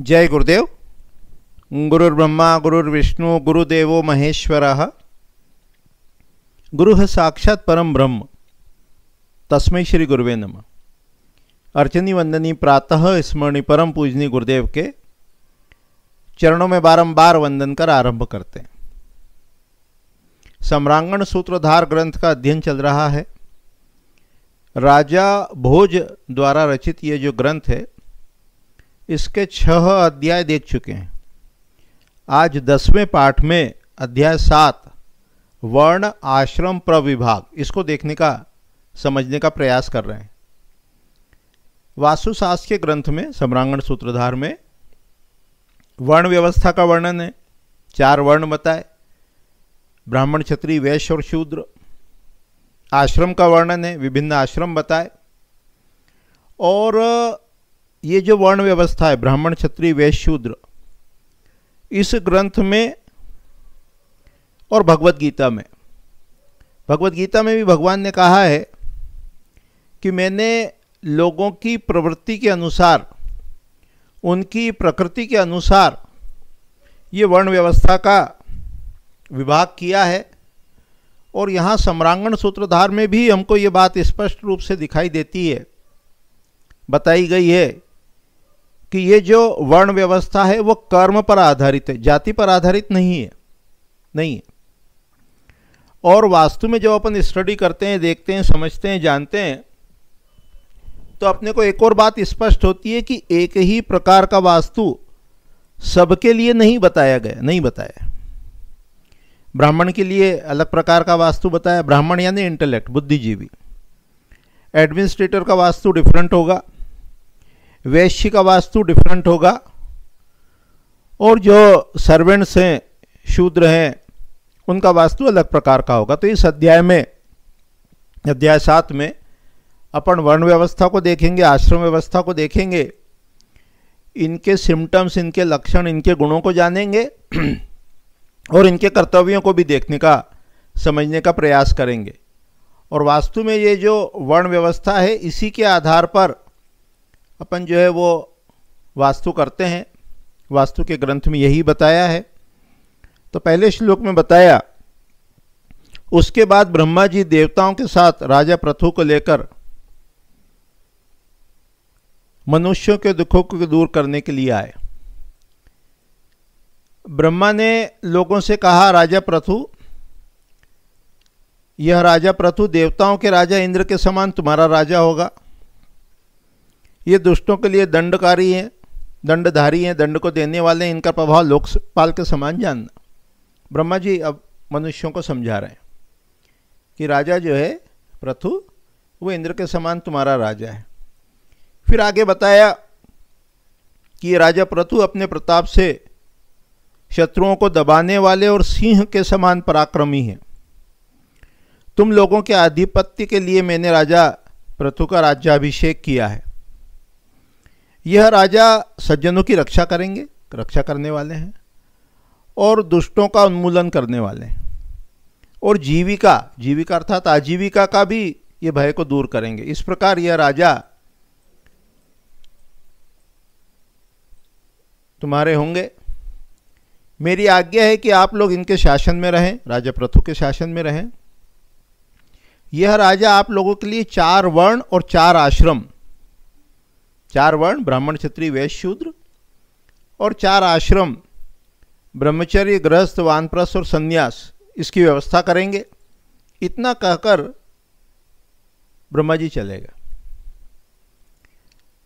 जय गुरुदेव। गुरुर्ब्रह्मा गुरुर्विष्णु गुरुदेवो महेश्वरः। गुरुः साक्षात् परम ब्रह्म तस्मै श्री गुरुवे नमः। अर्चनी वंदनी प्रातः स्मरणी परम पूजनी गुरुदेव के चरणों में बारंबार वंदन कर आरंभ करते हैं। सम्रांगण सूत्रधार ग्रंथ का अध्ययन चल रहा है। राजा भोज द्वारा रचित ये जो ग्रंथ है इसके 6 अध्याय देख चुके हैं। आज 10वें पाठ में अध्याय 7 वर्ण आश्रम प्रविभाग, इसको देखने का समझने का प्रयास कर रहे हैं। वास्तुशास्त्र के ग्रंथ में सम्रांगण सूत्रधार में वर्ण व्यवस्था का वर्णन है। 4 वर्ण बताए, ब्राह्मण क्षत्रिय वैश्य और शूद्र। आश्रम का वर्णन है, विभिन्न आश्रम बताए। और ये जो वर्ण व्यवस्था है ब्राह्मण क्षत्रिय वैश्य शूद्र, इस ग्रंथ में और भगवत गीता में भी भगवान ने कहा है कि मैंने लोगों की प्रवृत्ति के अनुसार, उनकी प्रकृति के अनुसार ये वर्ण व्यवस्था का विभाग किया है। और यहाँ सम्रांगण सूत्रधार में भी हमको ये बात स्पष्ट रूप से दिखाई देती है, बताई गई है कि ये जो वर्ण व्यवस्था है वो कर्म पर आधारित है, जाति पर आधारित नहीं है। और वास्तु में जब अपन स्टडी करते हैं, देखते हैं, समझते हैं, जानते हैं, तो अपने को एक और बात स्पष्ट होती है कि एक ही प्रकार का वास्तु सबके लिए नहीं बताया। ब्राह्मण के लिए अलग प्रकार का वास्तु बताया, ब्राह्मण यानी इंटेलेक्ट, बुद्धिजीवी। एडमिनिस्ट्रेटर का वास्तु डिफरेंट होगा, वैश्य का वास्तु डिफरेंट होगा, और जो सर्वेंट्स हैं, शूद्र हैं, उनका वास्तु अलग प्रकार का होगा। तो इस अध्याय में, अध्याय 7 में अपन वर्ण व्यवस्था को देखेंगे, आश्रम व्यवस्था को देखेंगे, इनके सिम्टम्स, इनके लक्षण, इनके गुणों को जानेंगे और इनके कर्तव्यों को भी देखने का, समझने का प्रयास करेंगे। और वास्तु में ये जो वर्ण व्यवस्था है, इसी के आधार पर अपन जो है वो वास्तु करते हैं। वास्तु के ग्रंथ में यही बताया है। तो पहले श्लोक में बताया, उसके बाद ब्रह्मा जी देवताओं के साथ राजा पृथु को लेकर मनुष्यों के दुखों को दूर करने के लिए आए। ब्रह्मा ने लोगों से कहा, राजा पृथु, यह राजा पृथु देवताओं के राजा इंद्र के समान तुम्हारा राजा होगा। ये दुष्टों के लिए दंडकारी हैं, दंडधारी हैं, दंड को देने वाले हैं, इनका प्रभाव लोकपाल के समान जानना। ब्रह्मा जी अब मनुष्यों को समझा रहे हैं कि राजा जो है पृथु, वो इंद्र के समान तुम्हारा राजा है। फिर आगे बताया कि ये राजा पृथु अपने प्रताप से शत्रुओं को दबाने वाले और सिंह के समान पराक्रमी हैं। तुम लोगों के आधिपत्य के लिए मैंने राजा पृथु का राज्याभिषेक किया है। यह राजा सज्जनों की रक्षा करेंगे, रक्षा करने वाले हैं, और दुष्टों का उन्मूलन करने वाले हैं, और जीविका अर्थात आजीविका का भी ये भय को दूर करेंगे। इस प्रकार यह राजा तुम्हारे होंगे। मेरी आज्ञा है कि आप लोग इनके शासन में रहें, राजा पृथु के शासन में रहें। यह राजा आप लोगों के लिए 4 वर्ण और 4 आश्रम, 4 वर्ण ब्राह्मण क्षत्रिय वैश्य शूद्र, और 4 आश्रम ब्रह्मचर्य, गृहस्थ, वानप्रस्थ और संन्यास, इसकी व्यवस्था करेंगे। इतना कहकर ब्रह्मा जी चले गए।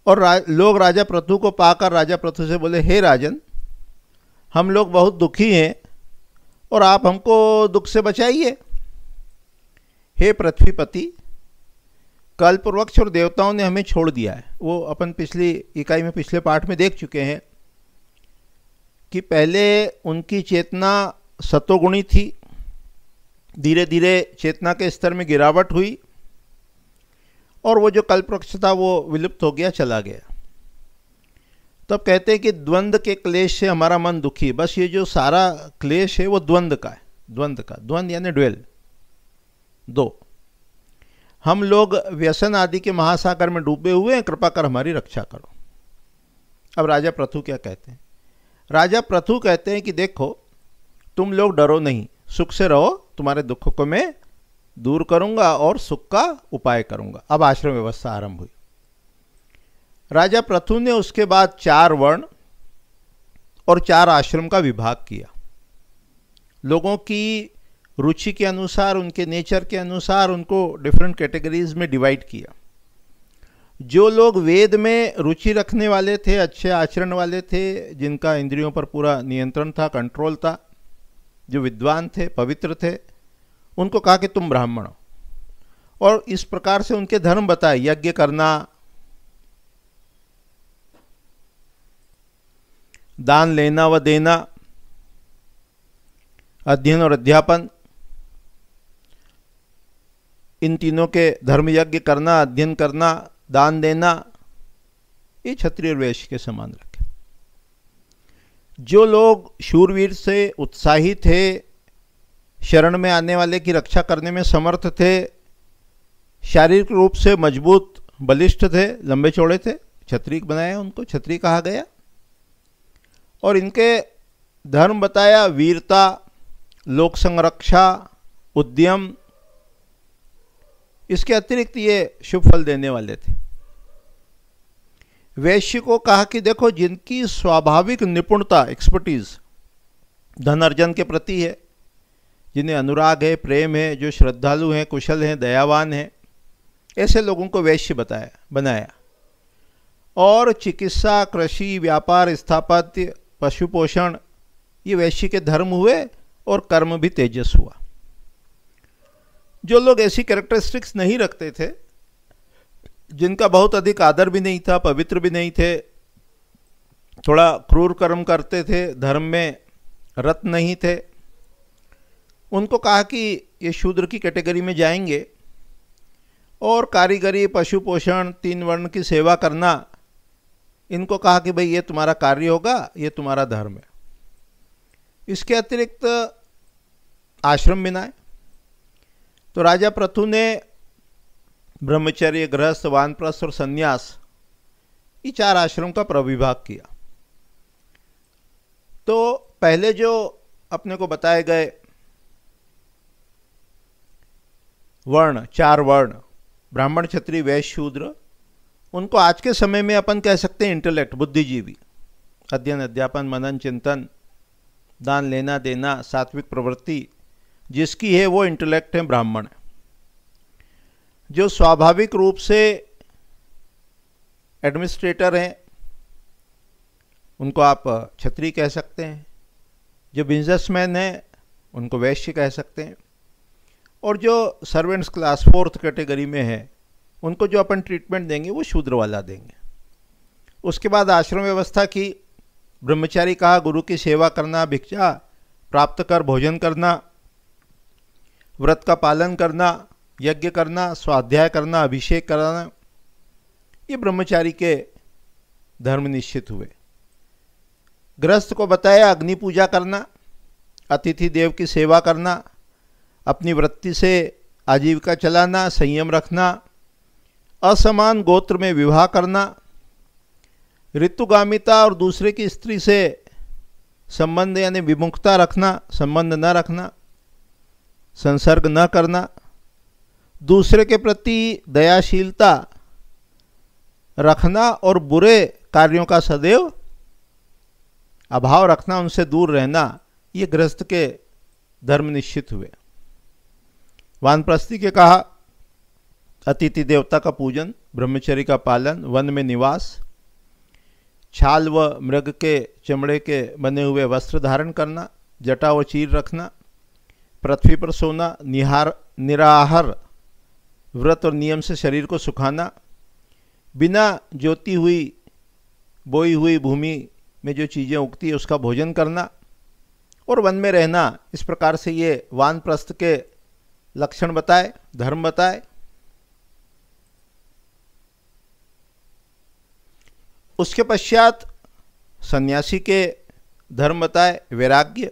और लोग राजा पृथु को पाकर राजा पृथु से बोले, हे राजन, हम लोग बहुत दुखी हैं और आप हमको दुख से बचाइए। हे पृथ्वीपति, कल्प वृक्ष और देवताओं ने हमें छोड़ दिया है। वो अपन पिछली इकाई में, पिछले पाठ में देख चुके हैं कि पहले उनकी चेतना सतोगुणी थी, धीरे धीरे चेतना के स्तर में गिरावट हुई, और वो जो कल्प वृक्ष था वो विलुप्त हो गया, चला गया। तब कहते हैं कि द्वंद्व के क्लेश से हमारा मन दुखी है। बस ये जो सारा क्लेश है वो द्वंद्व का है, द्वंद्व यानी ड्वेल, 2। हम लोग व्यसन आदि के महासागर में डूबे हुए हैं, कृपा कर हमारी रक्षा करो। अब राजा पृथु क्या कहते हैं? राजा पृथु कहते हैं कि देखो, तुम लोग डरो नहीं, सुख से रहो, तुम्हारे दुख को मैं दूर करूंगा और सुख का उपाय करूंगा। अब आश्रम व्यवस्था आरंभ हुई। राजा पृथु ने उसके बाद 4 वर्ण और 4 आश्रम का विभाग किया। लोगों की रुचि के अनुसार, उनके नेचर के अनुसार उनको डिफरेंट कैटेगरीज में डिवाइड किया। जो लोग वेद में रुचि रखने वाले थे, अच्छे आचरण वाले थे, जिनका इंद्रियों पर पूरा नियंत्रण था, कंट्रोल था, जो विद्वान थे, पवित्र थे, उनको कहा कि तुम ब्राह्मण हो। और इस प्रकार से उनके धर्म बताए, यज्ञ करना, दान लेना व देना, अध्ययन और अध्यापन, इन तीनों के धर्म यज्ञ करना, अध्ययन करना, दान देना, ये क्षत्रिय और वैश्य के समान रखे। जो लोग शूरवीर से उत्साही थे, शरण में आने वाले की रक्षा करने में समर्थ थे, शारीरिक रूप से मजबूत बलिष्ठ थे, लंबे चौड़े थे, क्षत्रिय बनाया, उनको क्षत्रिय कहा गया। और इनके धर्म बताया, वीरता, लोक संरक्षा, उद्यम। इसके अतिरिक्त ये शुभ फल देने वाले थे। वैश्य को कहा कि देखो, जिनकी स्वाभाविक निपुणता, एक्सपर्टीज धन अर्जन के प्रति है, जिन्हें अनुराग है, प्रेम है, जो श्रद्धालु हैं, कुशल हैं, दयावान हैं, ऐसे लोगों को वैश्य बनाया। और चिकित्सा, कृषि, व्यापार, स्थापत्य, पशुपोषण, ये वैश्य के धर्म हुए और कर्म भी तेजस हुआ। जो लोग ऐसी कैरेक्टरिस्टिक्स नहीं रखते थे, जिनका बहुत अधिक आदर भी नहीं था, पवित्र भी नहीं थे, थोड़ा क्रूर कर्म करते थे, धर्म में रत नहीं थे, उनको कहा कि ये शूद्र की कैटेगरी में जाएंगे। और कारीगरी, पशुपोषण, 3 वर्ण की सेवा करना, इनको कहा कि भाई ये तुम्हारा कार्य होगा, ये तुम्हारा धर्म है। इसके अतिरिक्त आश्रम बनाए। तो राजा पृथु ने ब्रह्मचर्य, गृहस्थ, वानप्रस्थ और संन्यास, ये 4 आश्रम का प्रविभाग किया। तो पहले जो अपने को बताए गए वर्ण, 4 वर्ण, ब्राह्मण, क्षत्रिय, वैश्य, शूद्र, उनको आज के समय में अपन कह सकते हैं इंटेलेक्ट, बुद्धिजीवी। अध्ययन, अध्यापन, मनन, चिंतन, दान लेना देना, सात्विक प्रवृत्ति जिसकी है वो इंटेलेक्ट है, ब्राह्मण। जो स्वाभाविक रूप से एडमिनिस्ट्रेटर हैं, उनको आप क्षत्रिय कह सकते हैं। जो बिजनेसमैन हैं, उनको वैश्य कह सकते हैं। और जो सर्वेंट्स क्लास 4th कैटेगरी में है, उनको जो अपन ट्रीटमेंट देंगे वो शूद्र वाला देंगे। उसके बाद आश्रम व्यवस्था की। ब्रह्मचारी कहा, गुरु की सेवा करना, भिक्षा प्राप्त कर भोजन करना, व्रत का पालन करना, यज्ञ करना, स्वाध्याय करना, अभिषेक कराना, ये ब्रह्मचारी के धर्म निश्चित हुए। गृहस्थ को बताया, अग्नि पूजा करना, अतिथि देव की सेवा करना, अपनी वृत्ति से आजीविका चलाना, संयम रखना, असमान गोत्र में विवाह करना, ऋतुगामिता और दूसरे की स्त्री से संबंध यानी विमुखता रखना, संबंध न रखना, संसर्ग न करना, दूसरे के प्रति दयाशीलता रखना और बुरे कार्यों का सदैव अभाव रखना, उनसे दूर रहना, ये गृहस्थ के धर्म निश्चित हुए। वानप्रस्थी के कहा, अतिथि देवता का पूजन, ब्रह्मचर्य का पालन, वन में निवास, छाल व मृग के चमड़े के बने हुए वस्त्र धारण करना, जटा व चीर रखना, पृथ्वी पर सोना, निराहार व्रत और नियम से शरीर को सुखाना, बिना जोती हुई बोई हुई भूमि में जो चीज़ें उगती है उसका भोजन करना और वन में रहना। इस प्रकार से ये वानप्रस्थ के लक्षण बताए, धर्म बताए। उसके पश्चात सन्यासी के धर्म बताए, वैराग्य,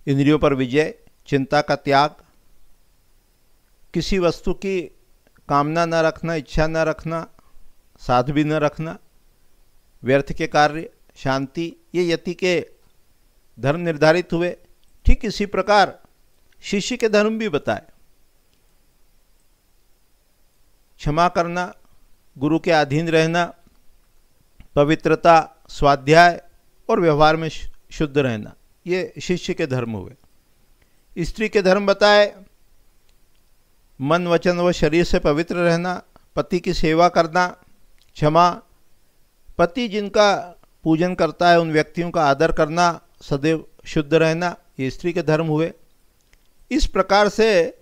इंद्रियों पर विजय, चिंता का त्याग, किसी वस्तु की कामना न रखना, इच्छा न रखना, साध भी न रखना, व्यर्थ के कार्य, शांति, ये यति के धर्म निर्धारित हुए। ठीक इसी प्रकार शिष्य के धर्म भी बताए। क्षमा करना, गुरु के अधीन रहना, पवित्रता, स्वाध्याय और व्यवहार में शुद्ध रहना, ये शिष्य के धर्म हुए। स्त्री के धर्म बताए, मन, वचन व शरीर से पवित्र रहना, पति की सेवा करना, क्षमा, पति जिनका पूजन करता है उन व्यक्तियों का आदर करना, सदैव शुद्ध रहना, ये स्त्री के धर्म हुए। इस प्रकार से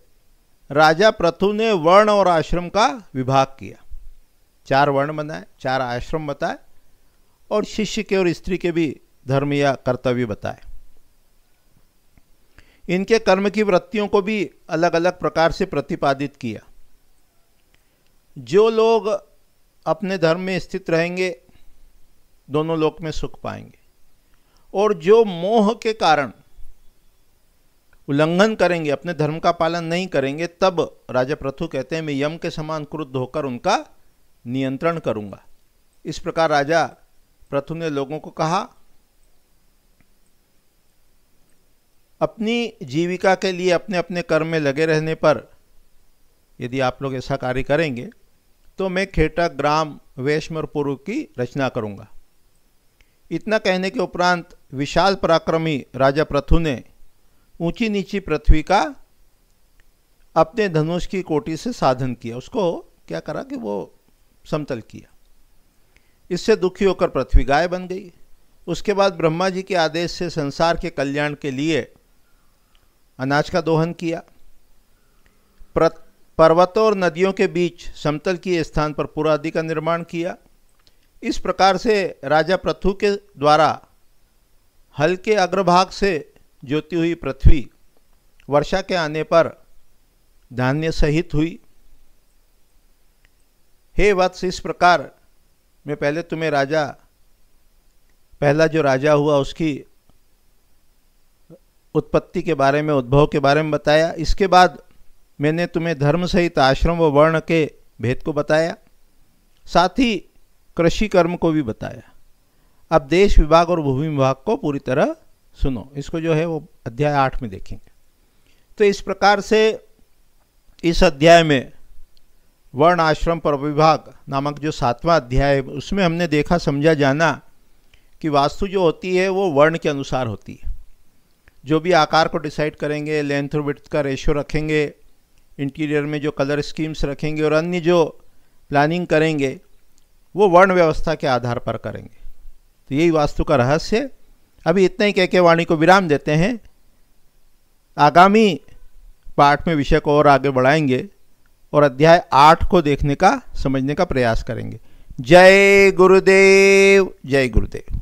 राजा पृथु ने वर्ण और आश्रम का विभाग किया। 4 वर्ण बनाए, 4 आश्रम बताए और शिष्य के और स्त्री के भी धर्म या कर्तव्य बताए। इनके कर्म की वृत्तियों को भी अलग अलग प्रकार से प्रतिपादित किया। जो लोग अपने धर्म में स्थित रहेंगे दोनों लोक में सुख पाएंगे, और जो मोह के कारण उल्लंघन करेंगे, अपने धर्म का पालन नहीं करेंगे, तब राजा पृथु कहते हैं मैं यम के समान क्रुद्ध होकर उनका नियंत्रण करूंगा। इस प्रकार राजा पृथु ने लोगों को कहा, अपनी जीविका के लिए अपने अपने कर्म में लगे रहने पर यदि आप लोग ऐसा कार्य करेंगे तो मैं खेटक, ग्राम, वैश्म और पूर्व की रचना करूंगा। इतना कहने के उपरांत विशाल पराक्रमी राजा पृथु ने ऊंची नीची पृथ्वी का अपने धनुष की कोटि से साधन किया। उसको क्या करा कि वो समतल किया। इससे दुखी होकर पृथ्वी गाय बन गई। उसके बाद ब्रह्मा जी के आदेश से संसार के कल्याण के लिए अनाज का दोहन किया। पर्वतों और नदियों के बीच समतल किए स्थान पर पुरादि का निर्माण किया। इस प्रकार से राजा पृथु के द्वारा हल के अग्रभाग से ज्योति हुई पृथ्वी वर्षा के आने पर धान्य सहित हुई। हे वत्स, इस प्रकार मैं पहले तुम्हें पहला जो राजा हुआ उसकी उत्पत्ति के बारे में, उद्भव के बारे में बताया। इसके बाद मैंने तुम्हें धर्म सहित आश्रम व वर्ण के भेद को बताया, साथ ही कृषि कर्म को भी बताया। अब देश विभाग और भूमि विभाग को पूरी तरह सुनो। इसको जो है वो अध्याय 8 में देखेंगे। तो इस प्रकार से इस अध्याय में वर्ण, आश्रम, प्रविभाग नामक जो 7वां अध्याय है उसमें हमने देखा, समझा, जाना कि वास्तु जो होती है वो वर्ण के अनुसार होती है। जो भी आकार को डिसाइड करेंगे, लेंथ और विड्थ का रेशियो रखेंगे, इंटीरियर में जो कलर स्कीम्स रखेंगे और अन्य जो प्लानिंग करेंगे वो वर्ण व्यवस्था के आधार पर करेंगे। तो यही वास्तु का रहस्य। अभी इतना ही कह के वाणी को विराम देते हैं। आगामी पाठ में विषय को और आगे बढ़ाएंगे और अध्याय 8 को देखने का, समझने का प्रयास करेंगे। जय गुरुदेव, जय गुरुदेव।